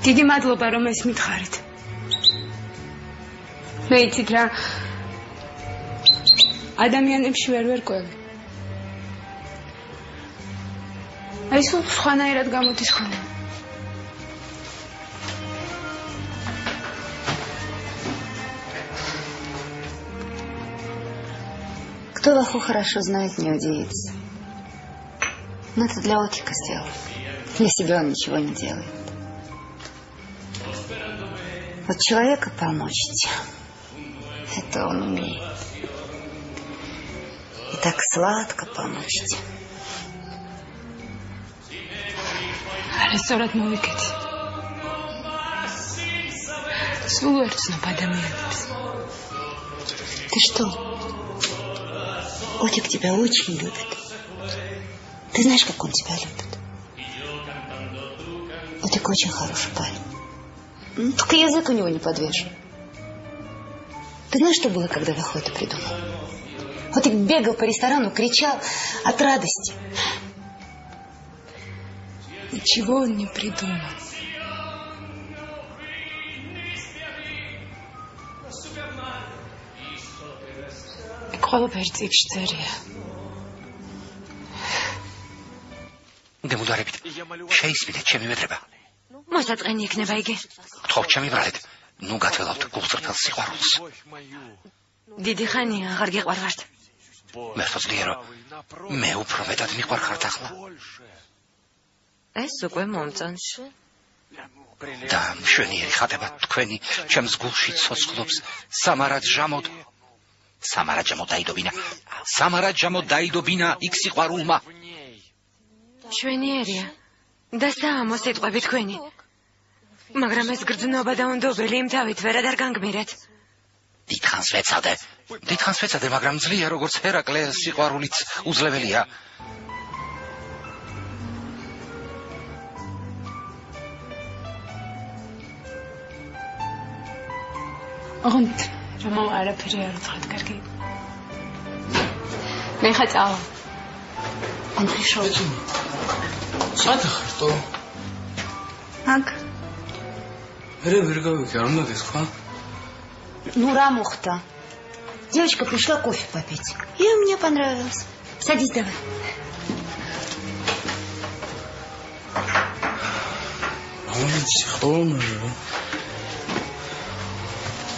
დიდი მადლობა რომ ეს მითხარით. მე იცით რა ადამიანებში ვერ ყვევი. აი სულ სხვანაირად გამოდის ხოლმე. Кто Ваху хорошо знает, не удивится. Но это для Отика сделал. Для себя он ничего не делает. Вот человека помочь, это он умеет. И так сладко помочь. Ресторат мовикети. Сულ ერთსნო ადამიანებს. Ты что? Отик тебя очень любит. Ты знаешь, как он тебя любит? Отик очень хороший парень. Ну, только язык у него не подвешен. Ты знаешь, что было, когда Ваху это придумал? Отик бегал по ресторану, кричал от радости. Ничего он не придумал. Ყველაფერი წიგში წერია. გემუდარებით. შეისმინეთ ჩემი მედრება. მოსაწყენი იქნება იგი. გთხოვ ჩემი ბრალეთ. ნუ გათველავთ გულწრფელ სიყვარულს. დიდი ხანია აღარ გიყვარვართ. მერტო ძლიერო. მე უფრო მეტად მიყვარხართ ახლა. ეს უკვე მომწონს. და მშვენიერი ხატება თქვენი ჩემს გულში ცოცხლობს. სამარაჯამო დაიდობინა იქ სიყვარულმა. მშვენიერია და საამო სიტყვები თქვენი. მაგრამ ეს გრძნობა და უნდობელი იმ თავით ვერად არ განგმირეთ. დიდხანს ვეცადე, მაგრამ ძლია როგორც ჰერაკლეს სიყვარულიც უძლებელია. ოღონდ რომ არაფერი არ ვთქვათ, კარგი? მე ხა წავა. Он пришел. Сада хто? Ак. ვერ გავიქი, არ უნდა გესხვა? Ну, Рамухта. Девочка пришла кофе попить. И мне понравилось. Садись давай. Молодец, холодно.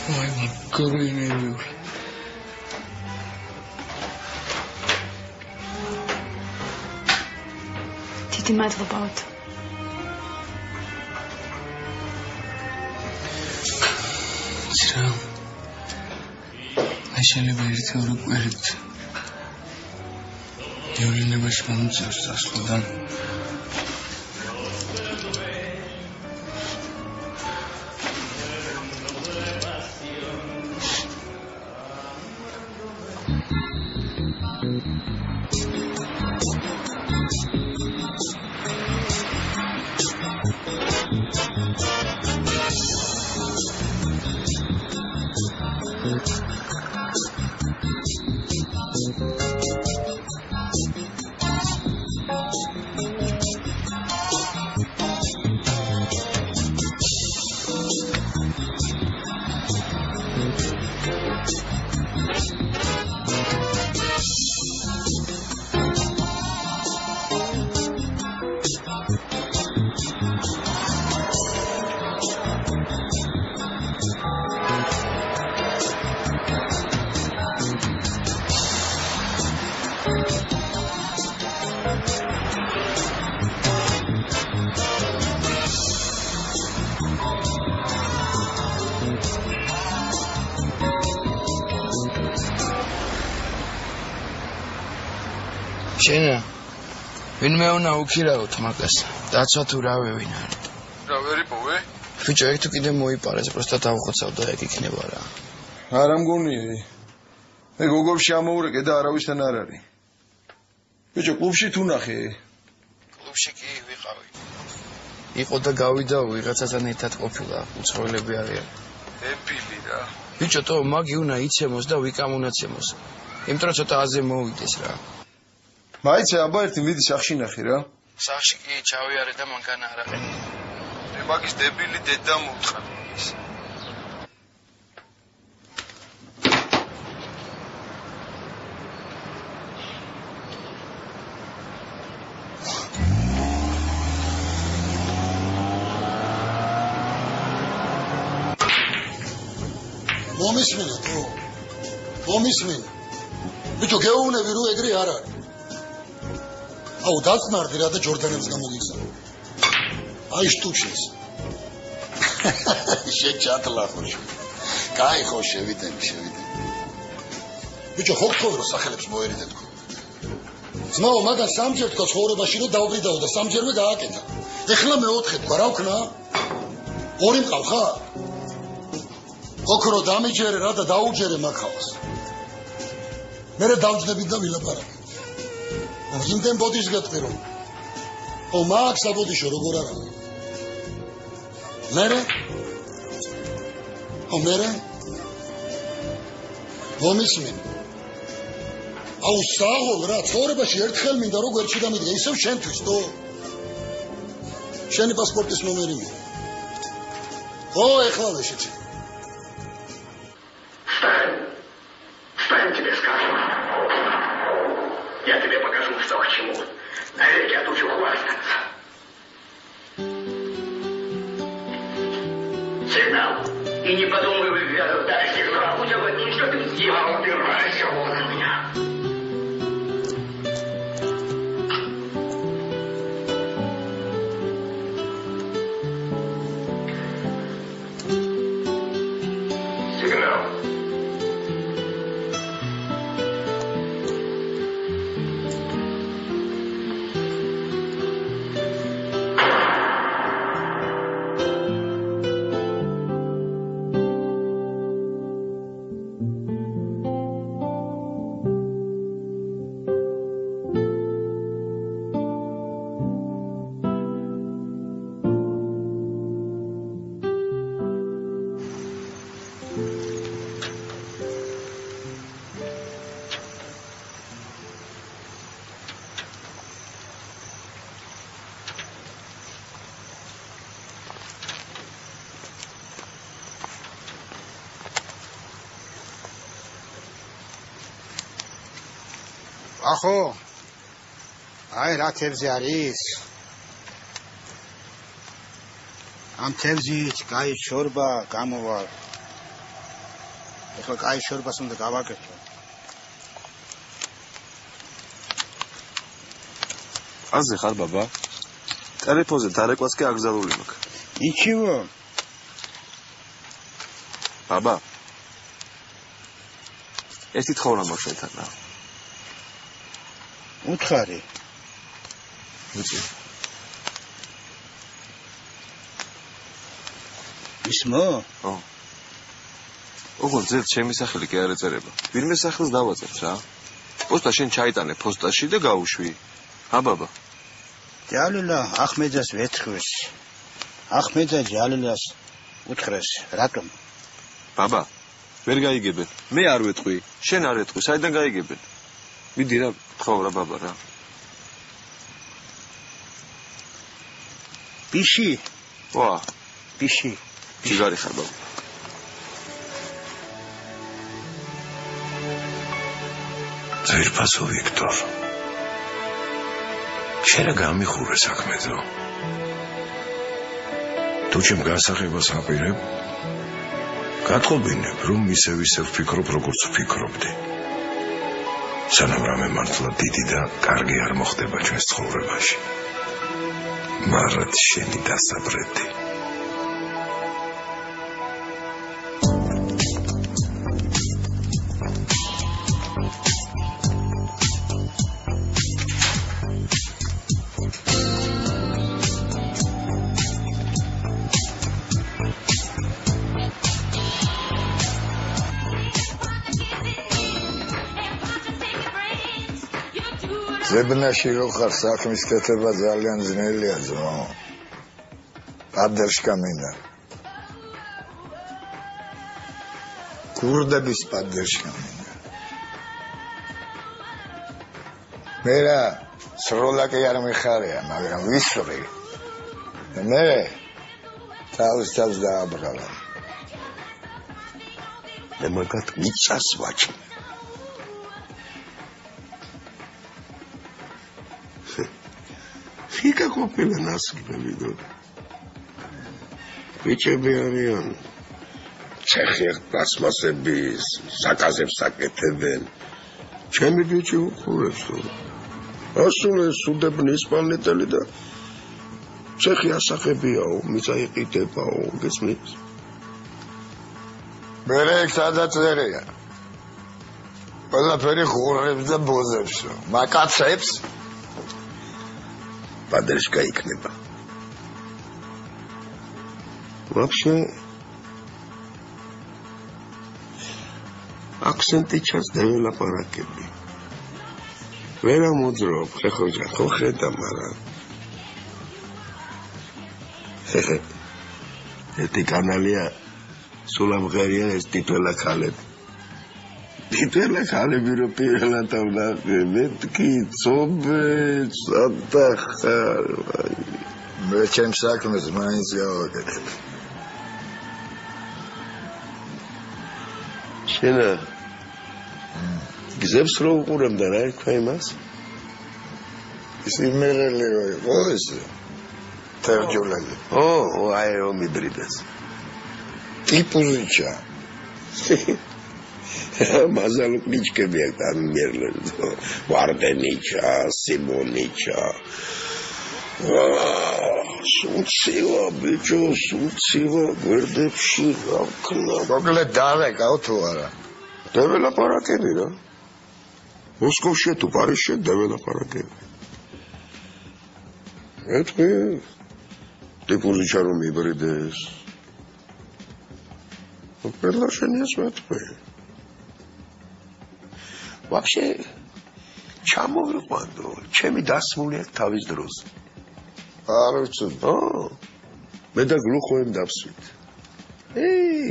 Ой, макароны. დიდი მადლობა ოტო. Ცრა. შეიძლება ერთი ორი კვირით. იოლინებაში მომწევს დასვლიდან. შენა ვინმე უნდა უქირავოთ მაგას დაცვა თუ რა ვინ არის რა ვერ იპოვე ბიჭო ეგ თუ კიდე მოიპარეს პროსტა დავხოცავ და ეგ იქნება რა არა მგონიერი მე გოგოლში ამოურეკე და არავისთან არ არის ბიჭო კლუბში თუ ნახე კლუბში კი ვიყავი იყო და გავიდა ვიღაცასთან ერთად ყოფილა უცხოელები არიან ეპილი რა ბიჭო თო მაგი უნდა იცემოს და ვიკამუნაცემოს იმიტომ რომ ცოტა აზე მოვიდეს რა მაიცე აბა ერთი მიდი სახში ნახე რა სახში კი ჩავიარე და მანქანა არ აყენე მე მაგის დებილი დედა მოვთხარ ის. მომისმინე თუ მომისმინე ბიჭო გეუბნები რომ ეგრე არ არის აუ დაწნარდი რა და ჯორდანებს გამოგიგზა აი შტუჩეს შეჭატლა ხოშ კაი ხო შევიდები ბიჭო ხო გქონდა რომ სახელებს მოერიდეთ ხო ძმაო მაგას სამჯერ თქვა ცხოვრებაში რომ დაუბრიდაო და სამჯერმე გააკეთა ეხლა მეოთხე თქვა რა ვქნა ორი მყავ ხარ ოქრო დამიჯერე რა და დაუჯერე მაქავს მერე დავჯდები და ვილაპარაკე იმდენ ბოდის გეტყვირო ო მაგ საბოდიშო როგორ არა მერე მომისმენ აუ საღოლ რა ცხოვრებაში ერთხელ მინდა რომ გვერდში დამიდგა ისევ შენთვის თო შენი პასპორტის ნომერი ო ეხლა შეჭი Стань, тебе скажу. Я тебе покажу, что к чему. Навеки отучу хвастаться. Сигнал. И не подумай вывязывать. Дай сигнал. У тебя ничего ты сделал. Убирайся вон от меня. Сигнал. ახო აი რა თევზი არის ამ თევზით კაი შორბა გამოვალ ეხლა კაი შორბას უნდა გავაკეთო აზე ხარ ბაბა ტელეფონზე დარეკვაც კი აგზავრული მაქვს იჩივო ბაბა ერთი თხოვნა მაქვს შენთან რა უთხარი ვიცი ისმო ოღონდ ზედ ჩემი სახელი კი არ ეწერება ვინმე სახელს დავაწერთ რა პოსტა შენ ჩაიტანე პოსტაში და გავუშვი აბაბა ჯალილა ახმეძას ვეთხვის ახმეძა ჯალილას უთხრეს რატომ ბაბა ვერ გაიგებენ მე არ ვეთყვი შენ არ ეთყვი საიდან გაიგებენ მიდი რა ხოვრა ბაბა რა ბიში ვა ბიში ჯიგარი ხარ ბაბა ძვირფასო ვიქტორ შენ გამიხურე საქმეზე თუ ჩემ განსახებას აპირებ გატყობინებ რომ ისევ ვფიქრობ როგორც ვფიქრობდი სანამ რამე მართლა დიდი და კარგი არ მოხდება ჩვენს ცხოვრებაში მარად შენი დასაბრეთი ზებნაში რო ხარ საქმის კეთება ძალიან ძნელია ძმო პადერშკა მინდა კურდების პადერშკა მინდა მე რა სროლა კი არ მიხარია მაგრამ ვისწრი მე თავის თავს დააბრალა. მე მაგათ მიწას ვაჭრ. ხიკა ყოფილა ნასლები და ბიჭები არიან. ცეხი პლასმასების საკაზებს აკეთებენ. ჩემი ბიჭი უყურებს. ასულეს უდებნი ისპანეთელი და ცეხი ასახებიაო, მიწა იყიდებაო, გესმის? მერე სადაწერია. ყველაფერი ხურებს და ბოზებსო. მაკაცებს Падрешка იქნება. Вообще акценти час დეველაპარაკები. ვერ ამოძრობ, ხეხოჯა, ხო ხედა, მაგრამ ეთი კანალია სულ ამღერია ეს ტიტულა ქალები. ტიტულა ქალები რო პირველად ვნახე, მეთქი ცობე, სადახარ. მე ჩემ საქმეს მაინც გავაკეთებ. შენა გზებს რო უყურებდა რა თქვა იმას? ის იმერელი იყო ეს თერჯულელი. აი რომ მიდრიდეს. ტიპუზიჩა. მაზალუკნიჩკები აქ ამიერლენ. ვარდენიჩა, სიმონიჩა. სუცივა ბიჭო, სუცივა გვერდებში გავქნა. მოკლედ დავეკავ თუ არა? დეველაპარაკები რა. მოსკოვში თუ პარიზში დეველაპარაკები. ეთქვი ტიპუზიჩა რომ იბრიდეს. предложение смотри. Вообще ჩამოვიყვანდო, ჩემი დასმული აქ თავის დროს. არ ვიცი. მე და გლუხოვემ დავსვით.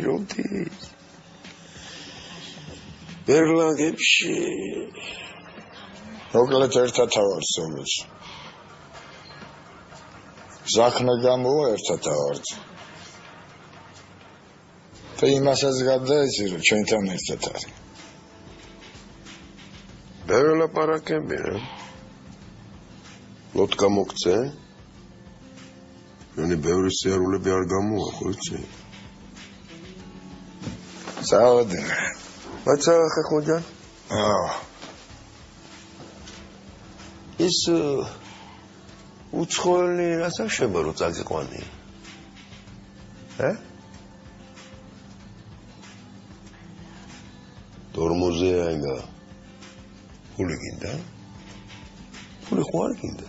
რომთის. ბერლანგებში. მოკლედ ერთად ავარ სომეში. ზახნა გამოვა ერთად ავარ. და იმასაც გადაეცი რომ ჩვენთან ერთად არის. დეველაპარაკები რა. ლოტკა მოგწე? მენი ბევრი სიარულები არ გამოვა, ხო იცი? საუდი. მაცა ხეხოჯან? ის უცხოელი რასაც შევა რო წაგიყვანი? დორმოზე აიგა. ფული გინდა? ფული ხო არ გინდა?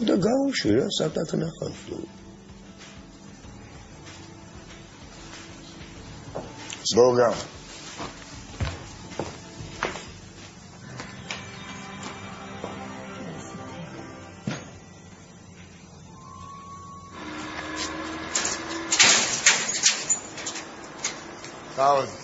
და გავუში რა, სადაც ნახავს თუ. ზოგა. Saúde.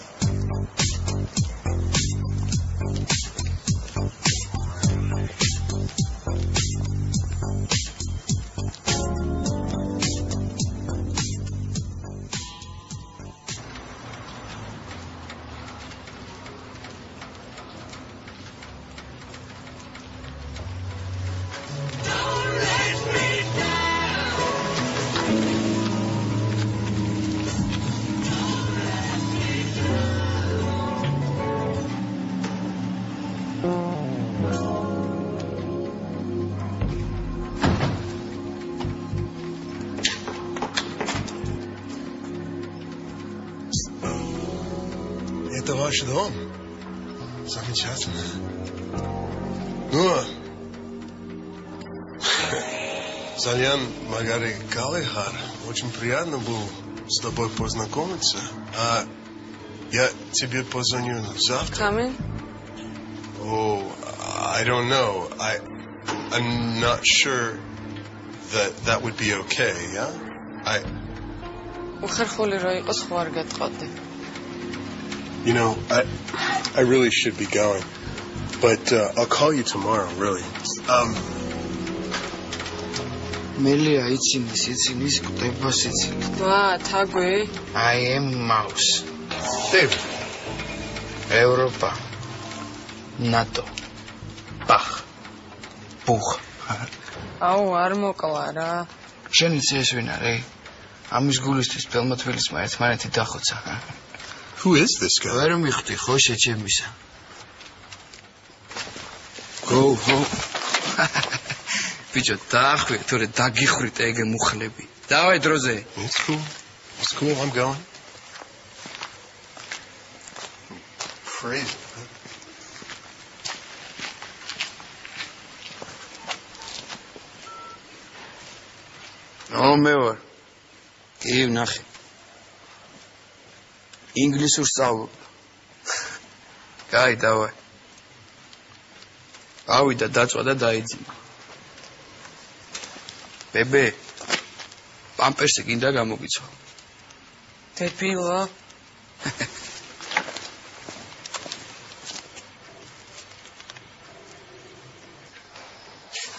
Это ваш дом? Замечательно. Ну, Зальян Магари Калихар, очень приятно было с тобой познакомиться. А я тебе позвоню завтра. Come in. Oh, I don't know. I'm not sure that would be okay, yeah? You know, I really should be going, but I'll call you tomorrow, really. მელია იცინის კვდებას იცინი. ვა, თაგვი? I am mouse. Steve. Europa. NATO. Bach. Buch. აუ, არ მოკლა რა. შენი წეს ვინ არის? ამის გულისთვის ფელმოთველისმა ერთმანეთი დახოცა. Who is this guy? ვერ მიხდი ხო შეჩემისა. Go. Bicho, დაახვი, თორე დაგიხრით ეგ მუხლები. დავაი დროზე. It's cool, I'm going. Crazy. მე ვარ. კი, ვნახე. ინგლისურს სწავლობ. კაი, დავაი. ავიდა დაწვა და დაიძინა. ბებე, პამპერსი გინდა გამოგიცვა. დებილა.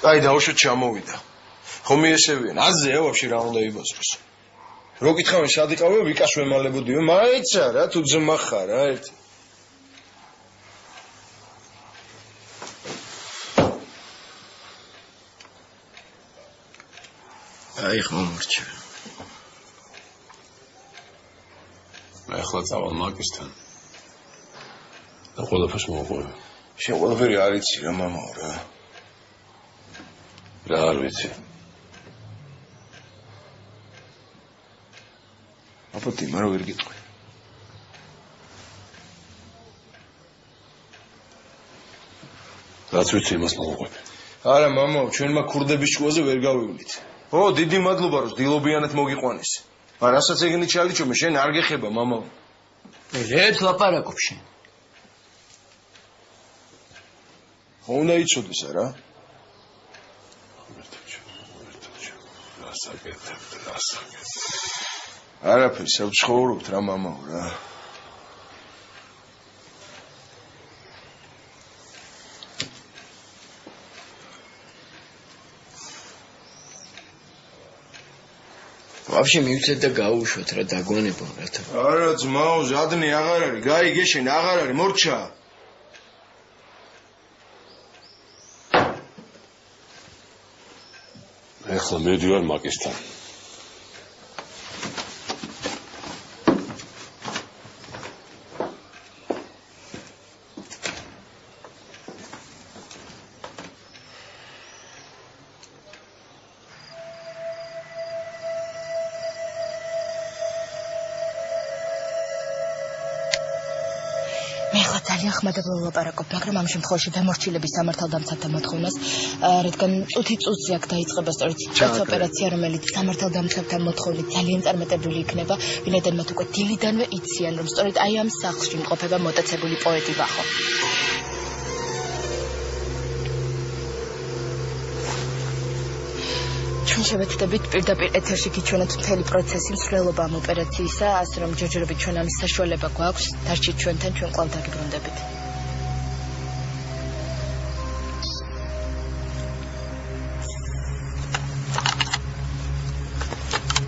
კაი, დაუშვით ჩამოვიდა. ხომ მიესევიან, აზეა ვაფშე რა უნდა იბაზროს. რო კითხავენ სად იყავე, ვიკას ვემალებოდიო, მაიცა რა, თუ ძმა ხარ რა ერთი. აი ხომორჩა. მე ახლა წავალ მაკისთან. და ყველაფერს მოვყვები. შენ ყველაფერი არ იცი რა მამაო რა. რა არ ვიცი. აპოტი მარა ვერ გიტყვი. რაც ვიცი იმას მოვყვები. არა მამაო, ჩვენმა ქურდების ჭკუაზე ვერ გავივლით. ო, დიდი მადლობა რომ დილობიანად მოგიყვანეს. მაგრამ რასაც ეგენი ჩალიჩომე, შენ არ გეხება მამაო. ერთ ლაპარაკობ შენ. ხო უნდა იცოდეს რა. არაფერს არ ცხოვრობთ რა მამაო რა. ვაფშე მივცეთ და გაუშვოთ რა დაგვანებო რათა. არა ძმაო, ზადნი აღარ არის, გაიგეშენ აღარ არის, მორჩა. ეხლა მედივარ მაკისთან. ძალიან ხმადებულად ლაპარაკობ, მაგრამ ამ შემთხვევაში დამორჩილების სამართალდამცავთა მოთხოვნას, რადგან წუთი წუთზე აქ დაიწყება სწორედ ოპერაცია, რომელიც სამართალდამცავთა მოთხოვნით ძალიან წარმატებული იქნება, ვინაიდან მათ უკვე დილიდანვე იციან, რომ სწორედ აი ამ სახლში იმყოფება მოტაცებული პოეტი ვახო. ჩვენ შევეცდებით პირდაპირ ეთერში გიჩვენოთ მთელი პროცესი, მსვლელობა ამ ოპერაციისა, ასე რომ ჯერჯერობით ჩვენ ამის საშუალება გვაქვს, დარჩით ჩვენთან, ჩვენ კვლავ დაგიბრუნდებით.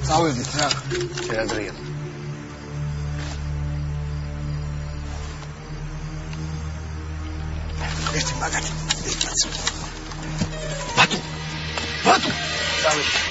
წავედით რა, ადრიან. ერთი მაგათი, ეჭაც. ბატუ! წავედით.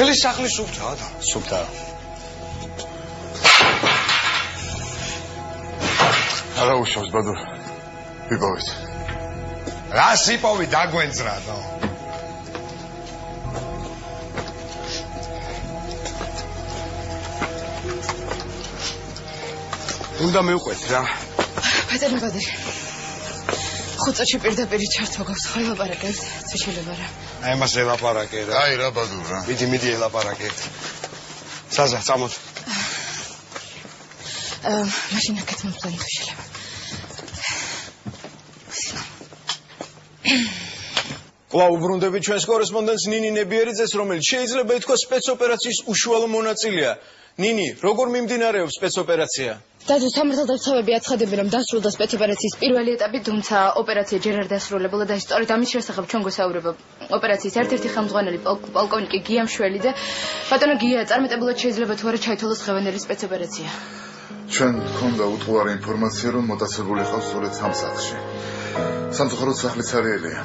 თელი სახლი სუფთაა და სუფთაა. არა უშავს ბადურ. ვიპოვეთ. რა სიპოვი დაგვენძრა ნო. უნდა მივყვეთ რა. ბატონო ბადრი. 5 წუთში პირდაპირ ჩართვა გვაქვს, ხო ელაპარაკებთ, თუ შეიძლება რა. აი მას ელაპარაკე რა. აი რა ბადურ რა. მიდი ელაპარაკეთ. საზა, წამოთ. მაშინ აქეთ მომწონი თუ შეიძლება. კვლავ უბრუნდები ჩვენს კორესპონდენტს ნინი ნებიერიძეს, რომელიც შეიძლება ითქვას სპეცოპერაციის უშუალო მონაწილეა. ნინი, როგორ მიმდინარეობს სპეცოპერაცია? დადო სამართალდამცავები აცხადებენ, რომ დასრულდა სპეცოპერაციის პირველი ეტაპი, თუმცა ოპერაცია ჯერ არ დასრულებულა და სწორედ ამის შესახებ ჩვენ გვესაუბრება ოპერაციის ერთ-ერთი ხელმძღვანელი პოლკოვნიკი გია მშველიძე. ბატონო გია, წარმატებულად შეიძლება თუ არა ჩაითვალოს ხელოვნური სპეცოპერაცია? ჩვენ გქონდა უტყუარი ინფორმაცია, რომ მოტაცებული ხავს სწორედ ამ სახლში. სამწუხაროდ სახლი ცარიელია.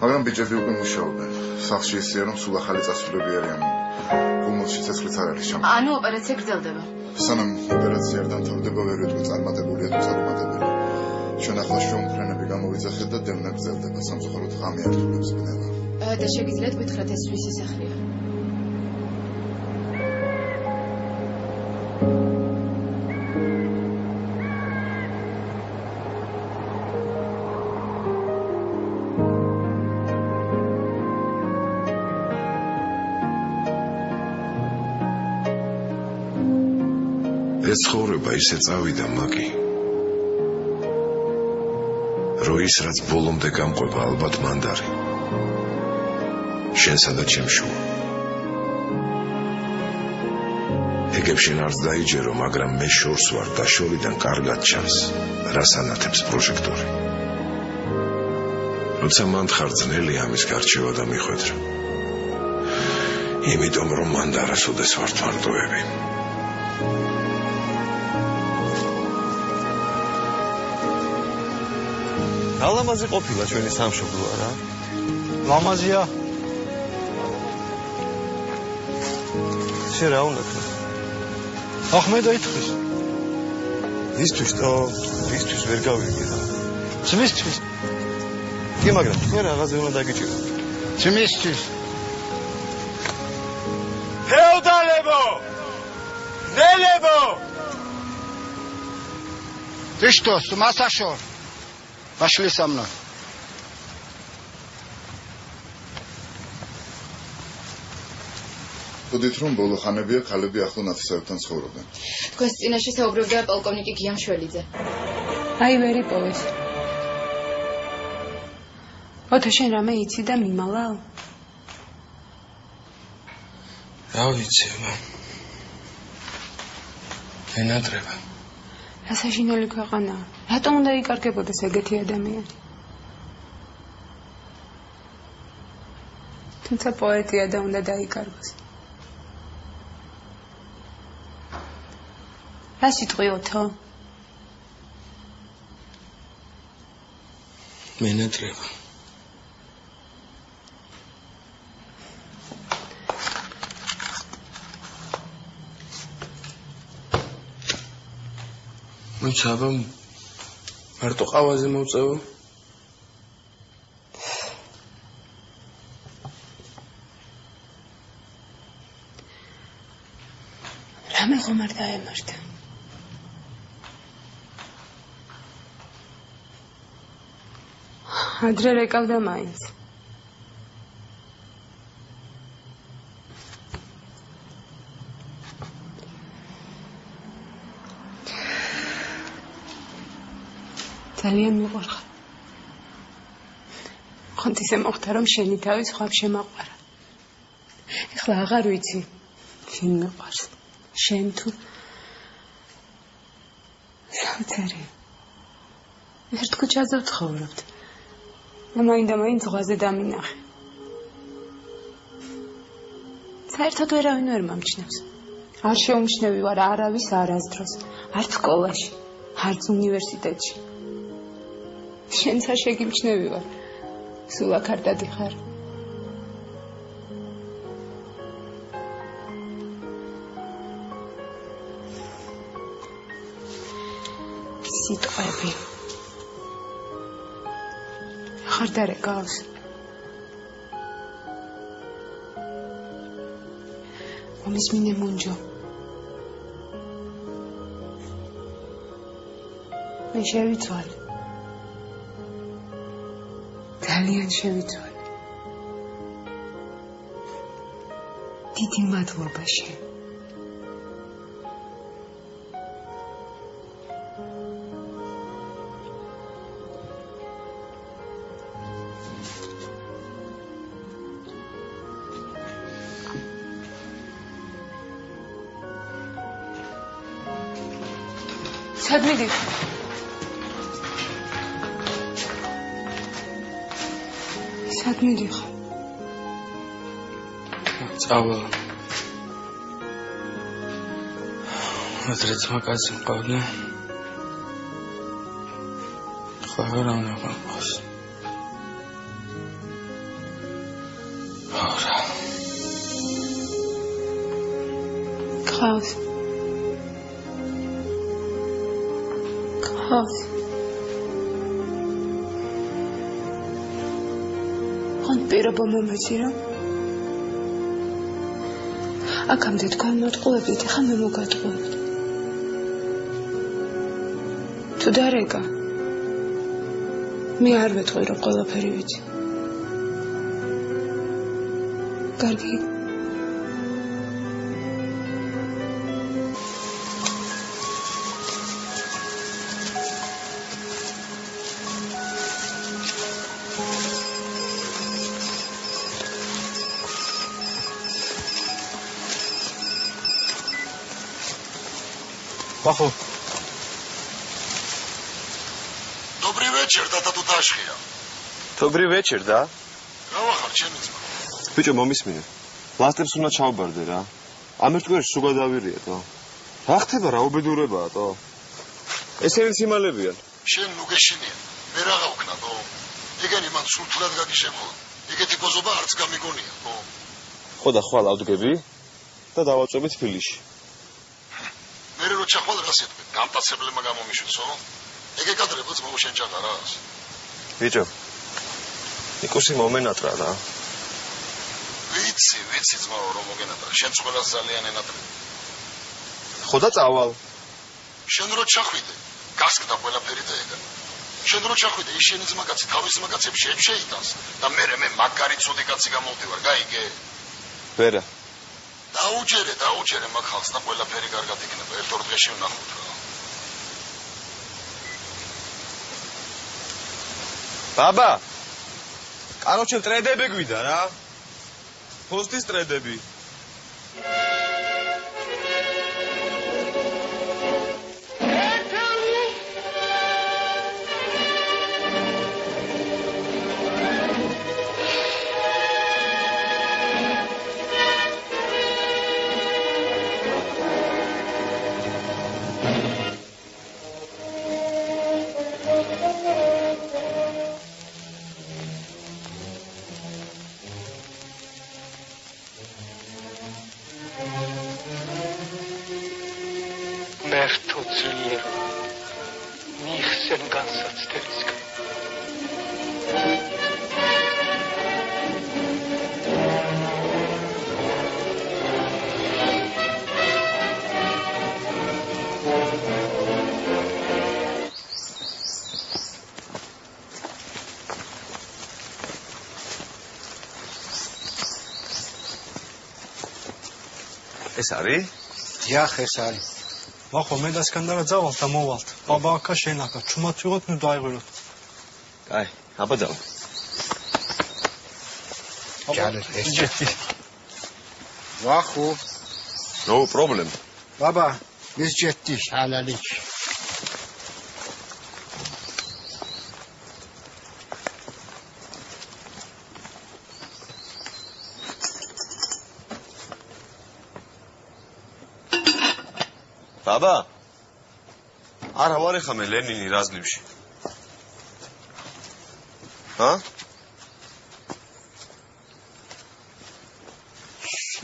მაგრამ ბიჭები უკვე მუშაობენ. სახლში ისეა, რომ სულ ახალი წასვლები არიან. გუმოთში ცეცხლიც არ არის ჩამოყალიბებული. ანუ ოპერაცია გრძელდება. სანამ ოპერაცია არ დამთავრდება, ვერ ვიტყვი წარმატებულია თუ წარუმატებელი. ჩვენ ახლა შუამფრენები გამოვიძახეთ და დევნა გრძელდება. სამწუხაროდ ღამე არ თვლებს ბნელა. და შეგიძლიათ გითხრათ ეს ვისი სახლია? ეს ცხოვრება ისე წავიდა მაგი, რომ ის რაც ბოლომდე გამყვება ალბათ მანდარი შენსა და ჩემშუა. ეგებ შენ არც დაიჯერო, მაგრამ მე შორს ვარ და შორიდან კარგად ჩანს რას ანათებს პროჟექტორი. როცა მან ხარწნელი ამის გარჩევა და მიხვედრა, იმიტომ რომ მანდარას უდეს ვართ მარტოები. ალამაზი ყოფილა ჩვენი სამშობლო რა. ლამაზია. შე რა უნდა ქნა? ახმედა ითქვის. ისთვის ვერ გავიგე რა. ძმისთვის. კი, მაგრამ თქვენ რაღაცა უნდა დაგიჭიროთ. ძმისთვის. ფეოდალებო! ნელებო! Ты что, с ума сошел? Пошли со мной. Tudit რომ ბოლო ხანებია ქალები ახლო ნათესავებთან ცხოვრობენ. თქვენს წინაშე საუბრობდა პოლკოვნიკი გია მშველიძე. აი ვერ იპოვეს. ოთო შენ რამე იცი და მიმალავ? რა ვიცი, ენატრება. რა საშინელი ქვეყანაა. რატომ უნდა იკარგებოდეს ეგეთი ადამიანი? თუმცა პოეტია და უნდა დაიკარგოს. რა სიტყვი ოთო? მენატრება. მოიცაბა მარტო ყავაზე მოვწევო. რამე ხომ არ დაემართა. ადრე რეკავდა მაინც. ძალიან მიყვარხა. ხონთ ისე მოხდა, რომ შენი თავი სხვა შემაყვარა. ეხლა აღარ ვიცი, შენ მიყვარს. შენ თუ საოცარი. ერთ ქუჩაზე ვცხოვრობთ. და მაინდა-მაინც ზღვაზე დამინახე. საერთოდ ვერავინ ვერ მომჩნევს. არ შეუმჩნევი ვარ არავის არასდროს. არც სკოლაში, არც უნივერსიტეტში. შენც არ შეგიმჩნევი ვარ. სულ აქ არ დადიხარ. სიტყვები ხარ დარეკავს. მომისმინე მუნჯო. მე შევიცვალე. ძალიან შევიცვალე. დიდი მადლობა შენ. სად მიდიხ? სად მიდიხ? წავა. აზრიც მაგაზი მყავდა. ხო რა უნდა ყავს. არა. ყავს. ყავს. ხან პირობა მომეცი რა? აქამდე თქვენ მოტყუებდით, ახლა მე მოგატყუებთ. თუ დარეკა, მე არ ვეთქვი რომ ყველაფერი ვიცი. კარგი. Баху. Добрый вечер, да тут ашхია. Добрый вечер, да? რა ვახარ, ჩემი ძმა? ბიჭო, მომისმინე. ლასტერს უნდა ჩავბარდე რა. ამ ერთგვარში სულ გადავირიეთო. რა ხდება რა უბედურებაა თო? ესენი სიმალებიან. შენ ნუ გეშინია. მე რაღა ვქნათო. ეგენი მან სულთურად გაგიშებო. ეგეთი პოზობა არც გამიგონია, ხო? ხო და ხვალ ავდგები და დავაწვევით ფილიში. მე რო ჩახვალ რას ეთქვი? გამტაცებლებმა გამომიშვისო? ეგ ეკადრებოც მოუშენ ჩაღარას. ბიჭო. იკუსი მომენატრა რა. ვიცი ძმა რომ მოგენატრა. შენც ყველას ძალიან ენატრები. ხო და წავალ. შენ რო ჩახვიდე, გასკდა ყველაფერი და ეგა. შენ რო ჩახვიდე, ის შენი ძმა კაცი თავის მაგაცებს შეიტანს და მე მაგარი ცუდი კაცი გამოვდივარ, გაიგე? ვერა. დაუჯერე მაგ ხალხს და ყველაფერი კარგად იქნება. ერთ-ორ დღეში ვნახოთ რა. ბაბა. კაროჩე ტრედები გვიდა რა. ფოსტის ტრედები. ეს არის? დიახ, ეს არის. მახო მე და სკანდარა ძავალთ და მოვალთ. ბაბა აქა შენ აქა, ჩუმად ვიღოთ, ნუ დაიღვიროთ. კაი, აბა ძავალ. ჯალეთ ეს ჯეთი. ვახო. No problem. ბაბა, ეს ჯეთი ჰალალი. ბაბა არა ვარ ეხამე ლენინი რაზმში ჰა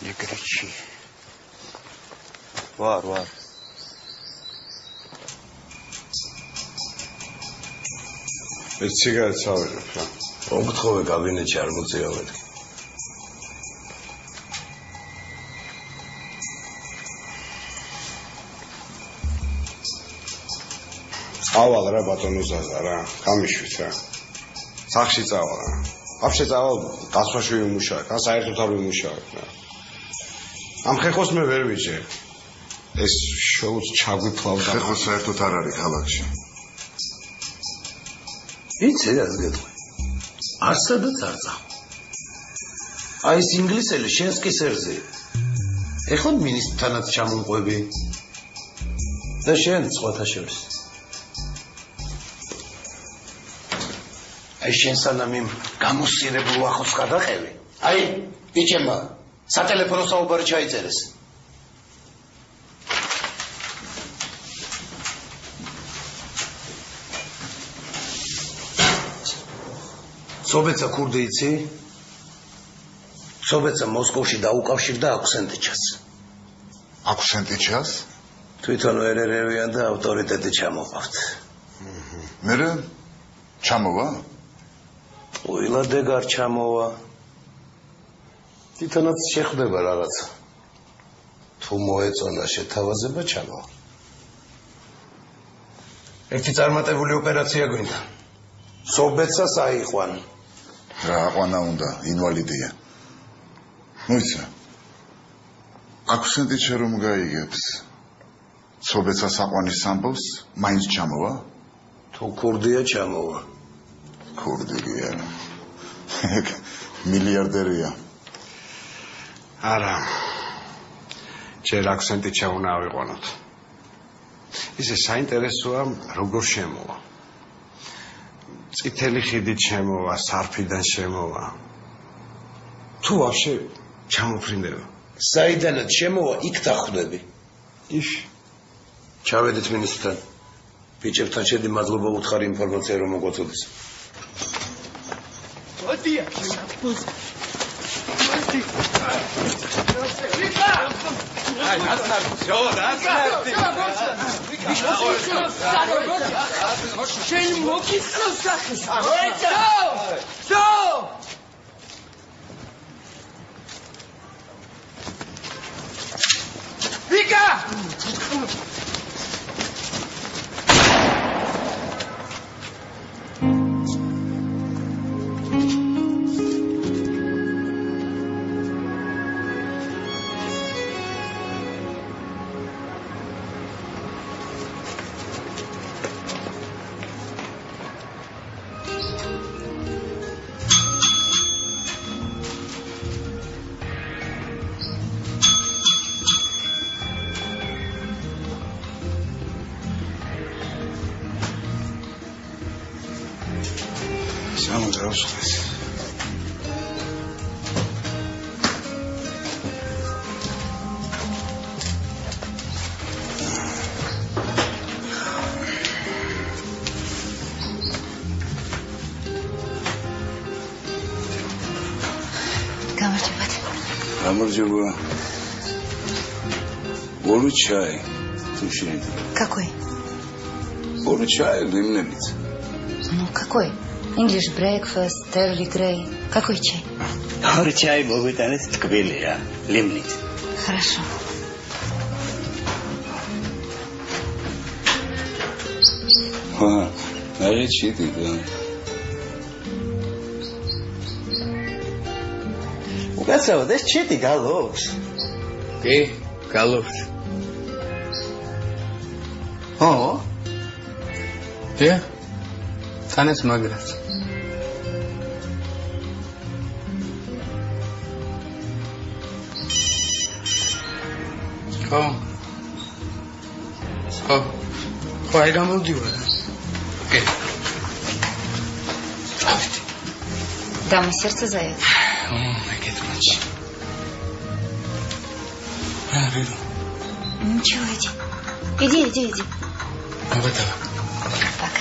ნეგრიჩი ვარ ეს ციგარეტს ავიღებ რა მოგთხოვე კაბინეტში არ მოწიავენ. წავალ რა ბატონო ზაზა რა, გამიშვით რა. სახში წავალ რა. Вообще წავალ გასვაში ვიმუშავებ, ან საერთოდ არ ვიმუშავებ რა. ამ ხეხოს მე ვერ ვიჭერ. ეს შოუს ჩაგვიფლავდა. ხეხო საერთოდ არ არის ქალაქში. იცი რა გეტყვი. არცადაც არ წავა. აი ეს ინგლისელი შენს კი სერზე. ეხლა მინისტრთანაც ჩამომყვები. და შენ სხვათა შორის. აი შენ სანამ იმ გამოსწირებულ ახოს გადაყევი. აი ბიჭებმა სატელეფონო საუბარი ჩაიწერეს. სობეცა ქურდი იცი? სობეცა მოსკოვში დაუკავშირდა აქვსენტიჩას. აქვსენტიჩას? თვითონ ერერევიან და ავტორიტეტი ჩამოყავთ. მერე ჩამოვა? უილა დეგარ ჩამოვა. თვითონაც შეხვდება რაღაცა. თუ მოეწონა შეთავაზება ჩამოვა. ერთი წარმატებული ოპერაცია გვინდა. სობეცას აიყვან. რა აყვანა უნდა, ინვალიდია. მოიცა. აქვსენტიჩა რომ გაიგებს. სობეცას აყვანის ამბობს, მაინც ჩამოვა? თუ ქურდია ჩამოვა. ქურდი არა. მილიარდერია. არა. ჯერ აქვსენტიჩა უნდა ავიყვანოთ. ისე საინტერესოა როგორ შემოვა. წითელი ხიდით შემოვა, სარფიდან შემოვა. თუ ვაფშე ჩამოფრინდება. საიდანაც შემოვა, იქ დახვდები. იშ. ჩავედით მინისტრთან. ბიჭებთან შედი მადლობა უთხარი ინფორმაცია რომ მოგვაწოდეს. Oddia! Аморджева. Ору чай. Тушин. Какой? Ору чай, лимневиц. Ну, какой? English breakfast, early grey. Какой чай? Ору чай могут они тквили, а? Лимневиц. Хорошо. Наречи ты, да. Ukაცრავ, ეს ჩიტი გალობს. კი, გალობს. ო? დიახ. თანაც მაგრაც. ხო. ხო, აი გამოდივარ. კი. Дама сердце заяц. Ничего, иди. Иди. Готово. Так.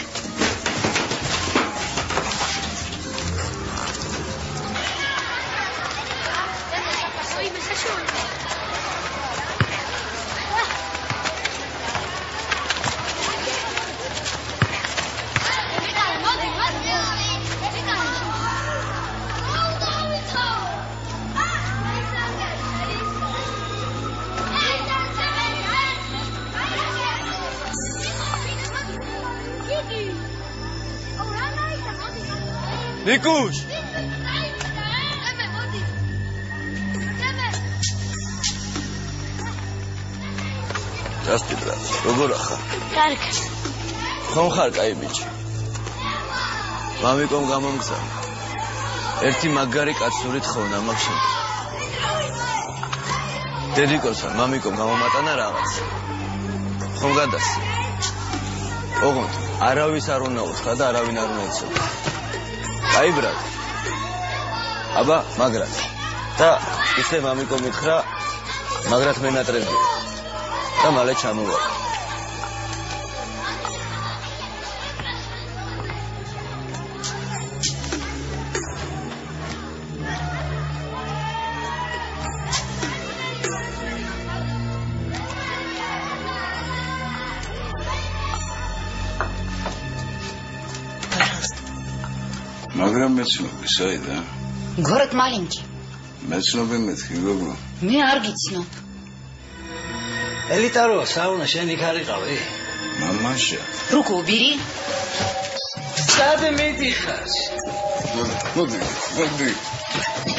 ნიკუშ დასტი ბრატ როგორ ახარ კარგი ხომ ხარ კაი ბიჭი მამიკომ გამომგზა ერთი მაგარი კაცური თხოვნა მაქვს შენ დედიკოსა მამიკომ გამომატანა რაღაც ხომ გადასი ოღონდ არავის არ უნდა უთხრა და არავინ არ უნდა იცოდა კაი ბრატ აბა მაგრად და ისე მამიკომ ითხრა მაგრად მენატრებია და მალე ჩამოვა მაგრამ მეცნობი საიდა? Город маленький. მეცნობი მეთქი გოგო. მე არ გიცნობ. ელიტარო საუნა შენ იქ არიყავი? მამაშა. Руку убери. სად მიდიხარ? მოდი.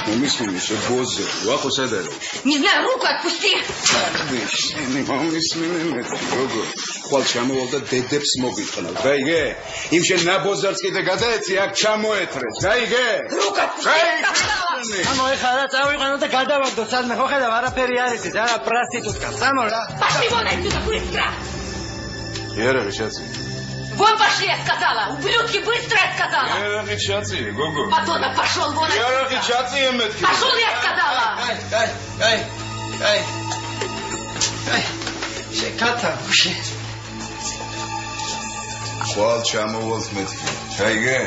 Мамисмини, что бозы, ваху садаро. Не знаю, руку отпусти. Мамисмини, гого. ხვალ ჩამოვალ და დედებს მოგიტყნა. გაიგე? იმ შენ ნაბოზარს კიდე გადაეცი, აქ ჩამოეთრეს. გაიგე? руку отпусти. ანუ ეხლა რა წავიყვანო და გადავაგდო სადმე ხო ხედავ არაფერი არ იცის, არა პრასტიტუტკა. სამო რა. Пошли вон отсюда, быстро. Ера, сейчас. Вон пошли, я сказала! Ублюдки, быстро я сказала! Ера, гого. Подонок, пошел вон отсюда! Пошел, я сказала! Шеката, уши. ხვალ ჩამოვალ მეთქი. გაიგე?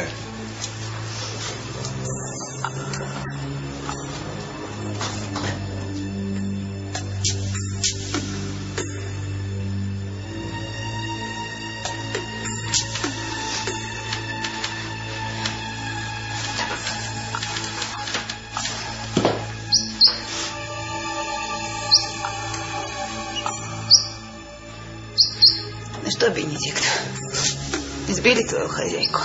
Ну что, Бенедикт, избили твою хозяйку?